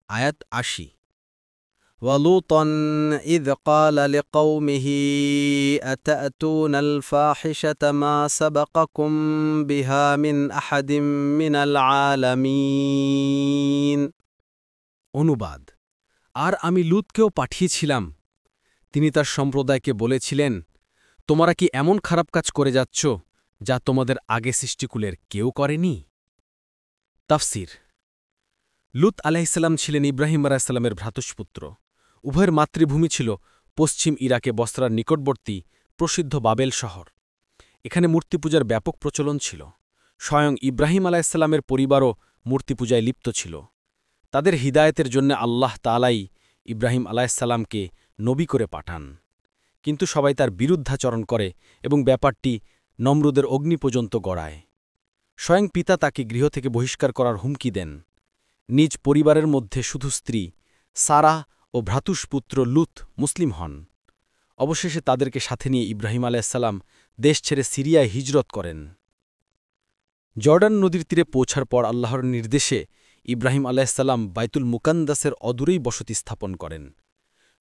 আয়াত ৮০। وَلُوطًا إِذْ قَالَ لِقَوْمِهِ أَتَأْتُونَ الْفَاحِشَةَ مَا سَبَقَكُم بِهَا مِنْ أَحَدٍ مِّنَ الْعَالَمِينَ। অনুবাদ: আর আমি লূতকেও পাঠিয়েছিলাম। তিনি তার সম্প্রদায়কে বলেছিলেন, তোমরা কি এমন খারাপ কাজ করে যাচ্ছ যা তোমাদের আগে সৃষ্টিকুলের কেউ করেনি? তাফসির: লূত আলাইহিসসালাম ছিলেন ইব্রাহিম আলাইহিসসালামের ভ্রাতুষ্পুত্র। উভয়ের মাতৃভূমি ছিল পশ্চিম ইরাকে বসরার নিকটবর্তী প্রসিদ্ধ বাবেল শহর। এখানে মূর্তিপূজার ব্যাপক প্রচলন ছিল। স্বয়ং ইব্রাহিম আলাইহিসসালামের পরিবারও মূর্তিপূজায় লিপ্ত ছিল। তাদের হিদায়েতের জন্য আল্লাহ তাআলাই ইব্রাহিম আলাইহিসসালামকে নবী করে পাঠান। কিন্তু সবাই তার বিরুদ্ধাচরণ করে এবং ব্যাপারটি নমরুদের অগ্নি পর্যন্ত গড়ায়। স্বয়ং পিতা তাকে গৃহ থেকে বহিষ্কার করার হুমকি দেন। নিজ পরিবারের মধ্যে শুধু স্ত্রী সারাহ ও ভ্রাতুষ্পুত্র লূত মুসলিম হন। অবশেষে তাদেরকে সাথে নিয়ে ইব্রাহিম আলাইহিসসালাম দেশ ছেড়ে সিরিয়ায় হিজরত করেন। জর্ডান নদীর তীরে পৌঁছার পর আল্লাহর নির্দেশে ইব্রাহিম আলাইহিসসালাম বাইতুল মুকাদ্দাসের অদূরেই বসতি স্থাপন করেন।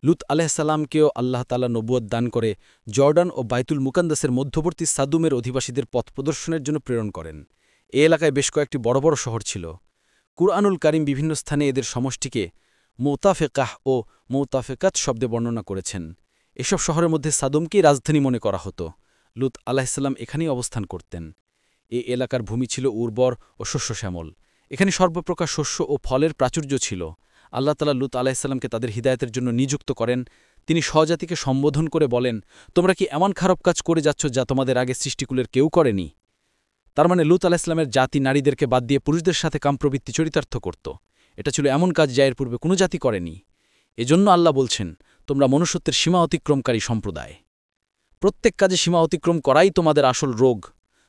লূত আলাইহিসসালামকেও আল্লাহ তাআলা নবুয়ত দান করে জর্ডান ও বাইতুল মুকাদ্দাসের মধ্যবর্তী সাদুমের অধিবাসীদের পথ প্রদর্শনের জন্য প্রেরণ করেন। এ এলাকায় বেশ কয়েকটি বড় বড় শহর ছিল। কুরআনুল কারীম বিভিন্ন স্থানে এদের সমষ্টিকে মুতাফেকাহ ও মুতাফেকাত শব্দে বর্ণনা করেছেন। এসব শহরের মধ্যে সাদুমকেই রাজধানী মনে করা হতো। লূত আলাইহিসসালাম এখানেই অবস্থান করতেন। এ এলাকার ভূমি ছিল উর্বর ও শস্যশ্যামল। এখানে সর্বপ্রকার শস্য ও ফলের প্রাচুর্য ছিল। আল্লাহ তাআলা লূত আলাইহিসসালামকে তাদের হিদায়াতের জন্য নিযুক্ত করেন। তিনি স্বজাতিকে সম্বোধন করে বলেন, তোমরা কি এমন খারাপ কাজ করে যাচ্ছ যা তোমাদের আগে সৃষ্টিকুলের কেউ করেনি? তার মানে লূত আলাইহিসসালামের জাতি নারীদেরকে বাদ দিয়ে পুরুষদের সাথে কামপ্রবৃত্তি চরিতার্থ করত। এটা ছিল এমন কাজ যা এর পূর্বে কোনো জাতি করেনি। এজন্য আল্লাহ বলছেন, তোমরা মনুষ্যত্বের সীমা অতিক্রমকারী সম্প্রদায়। প্রত্যেক কাজে সীমা অতিক্রম করাই তোমাদের আসল রোগ।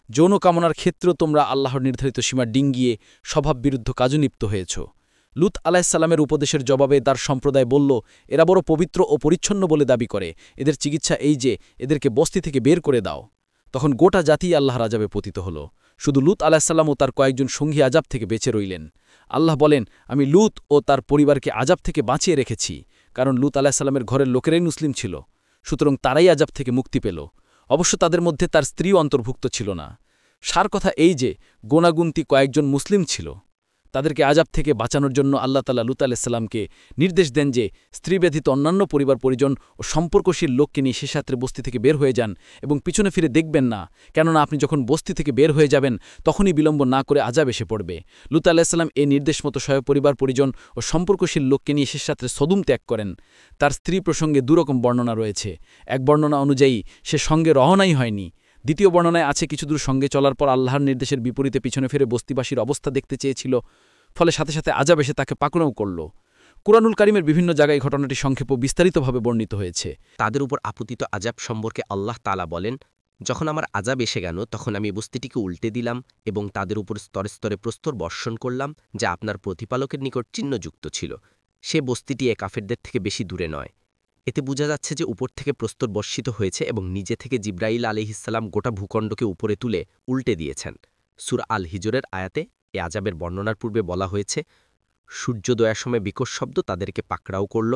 যৌন কামনার ক্ষেত্রেও তোমরা আল্লাহর নির্ধারিত সীমা ডিঙ্গিয়ে স্বভাববিরুদ্ধ কাজে লিপ্ত হয়েছ। লূত আলাইহিসসালামের উপদেশের জবাবে তার সম্প্রদায় বলল, এরা বড় পবিত্র ও পরিচ্ছন্ন বলে দাবি করে। এদের চিকিৎসা এই যে এদেরকে বস্তি থেকে বের করে দাও। তখন গোটা জাতি আল্লাহর আযাবে পতিত হল। শুধু লূত আলাইহিসসালাম ও তার কয়েকজন সঙ্গী আযাব থেকে বেঁচে রইলেন। আল্লাহ বলেন, আমি লূত ও তার পরিবারকে আযাব থেকে বাঁচিয়ে রেখেছি, কারণ লূত আলাইহিসসালামের ঘরের লোকেরাই মুসলিম ছিল। সুতরাং তারাই আযাব থেকে মুক্তি পেল। অবশ্য তাদের মধ্যে তার স্ত্রীও অন্তর্ভুক্ত ছিল না। সার কথা এই যে গোনাগুন্তি কয়েকজন মুসলিম ছিল। তাদেরকে আযাব থেকে বাঁচানোর জন্য আল্লাহ তাআলা লূত আলাইহিসসালামকে নির্দেশ দেন যে স্ত্রী ব্যতীত অন্যান্য পরিবার পরিজন ও সম্পর্কশীল লোককে নিয়ে সে সাথে বস্তি থেকে বের হয়ে যান এবং পিছনে ফিরে দেখবেন না, কেননা আপনি যখন বস্তি থেকে বের হয়ে যাবেন তখনই বিলম্ব না করে আযাব এসে পড়বে। লূত আলাইহিসসালাম এই নির্দেশ মতো পরিবার পরিজন ও সম্পর্কশীল লোককে নিয়ে সে সাথে সদুম ত্যাগ করেন। তার স্ত্রী প্রসঙ্গে দুরকম বর্ণনা রয়েছে। এক বর্ণনা অনুযায়ী সে সঙ্গে রওনাই হয়নি। দ্বিতীয় বর্ণনায় আছে কিছুদূর সঙ্গে চলার পর আল্লাহর নির্দেশের বিপরীতে পিছনে ফিরে বস্তিবাসীর অবস্থা দেখতে চেয়েছিল, ফলে সাথে সাথে আযাব এসে তাকে পাকড়াও করল। কুরআনুল কারীমের বিভিন্ন জায়গায় ঘটনাটি সংক্ষেপ ও বিস্তারিতভাবে বর্ণিত হয়েছে। তাদের উপর আপতিত আযাব সম্পর্কে আল্লাহ তাআলা বলেন, যখন আমার আযাব এসে গেল তখন আমি বস্তিটিকে উল্টে দিলাম এবং তাদের উপর স্তরে স্তরে প্রস্তর বর্ষণ করলাম, যা আপনার প্রতিপালকের নিকট চিহ্নযুক্ত ছিল। সে বস্তিটি এ কাফেরদের থেকে বেশি দূরে নয়। এতে বোঝা যাচ্ছে যে উপর থেকে প্রস্তর বর্ষিত হয়েছে এবং নিজে থেকে জিবরাইল আলাইহিসসালাম গোটা ভূখণ্ডকে উপরে তুলে উল্টে দিয়েছেন। সূরা আল হিজরের আয়াতে এ আযাবের বর্ণনার পূর্বে বলা হয়েছে, সূর্যোদয়ের সময় বিকট শব্দ তাদেরকে পাকড়াও করল।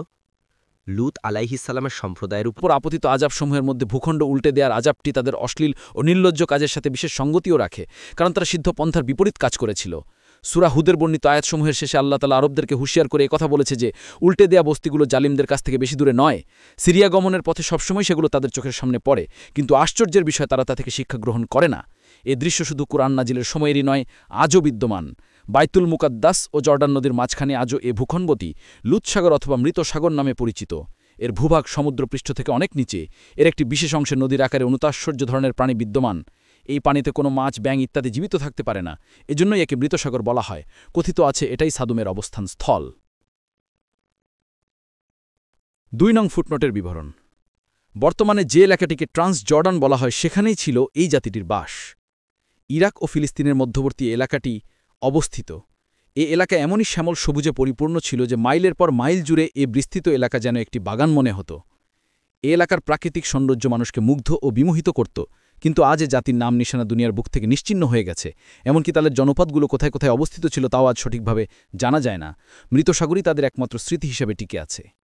লূত আলাইহিসসালামের সম্প্রদায়ের উপর আপতিত আযাবসমূহের মধ্যে ভূখণ্ড উল্টে দেওয়ার আযাবটি তাদের অশ্লীল ও নির্লজ্জ কাজের সাথে বিশেষ সঙ্গতিও রাখে, কারণ তারা সিদ্ধ পন্থার বিপরীত কাজ করেছিল। সূরা হুদের বর্ণিত আয়াতসমূহের শেষে আল্লাহ তাআলা আরবদেরকে হুঁশিয়ার করে একথা বলেছে যে উল্টে দেয়া বস্তিগুলো জালিমদের কাছ থেকে বেশি দূরে নয়। সিরিয়া গমনের পথে সবসময় সেগুলো তাদের চোখের সামনে পড়ে, কিন্তু আশ্চর্যের বিষয় তারা তা থেকে শিক্ষা গ্রহণ করে না। এ দৃশ্য শুধু কুরআন নাজিলের সময়েরই নয়, আজও বিদ্যমান। বাইতুল মুকাদ্দাস ও জর্ডান নদীর মাঝখানে আজও এ ভূখণ্ডটি লূত সাগর অথবা মৃত সাগর নামে পরিচিত। এর ভূভাগ সমুদ্রপৃষ্ঠ থেকে অনেক নিচে। এর একটি বিশেষ অংশে নদীর আকারে অনুতাশ্চর্য ধরনের প্রাণী বিদ্যমান। এই পানিতে কোনো মাছ, ব্যাঙ ইত্যাদি জীবিত থাকতে পারে না। এজন্যই একে মৃত সাগর বলা হয়। কথিত আছে এটাই সাদুমের অবস্থান স্থল। ২ নং ফুটনোটের বিবরণ। বর্তমানে যে এলাকাটিকে ট্রান্স জর্ডান বলা হয় সেখানেই ছিল এই জাতিটির বাস। ইরাক ও ফিলিস্তিনের মধ্যবর্তী এলাকাটি অবস্থিত। এ এলাকা এমনই শ্যামল সবুজে পরিপূর্ণ ছিল যে মাইলের পর মাইল জুড়ে এ বিস্তৃত এলাকা যেন একটি বাগান মনে হতো। এ এলাকার প্রাকৃতিক সৌন্দর্য মানুষকে মুগ্ধ ও বিমোহিত করত, কিন্তু আজ এ জাতির নাম নিশানা দুনিয়ার বুক থেকে নিশ্চিহ্ন হয়ে গেছে। এমনকি তাদের জনপদগুলো কোথায় কোথায় অবস্থিত ছিল তাও আজ সঠিকভাবে জানা যায় না। মৃত সাগরই তাদের একমাত্র স্মৃতি হিসেবে টিকে আছে।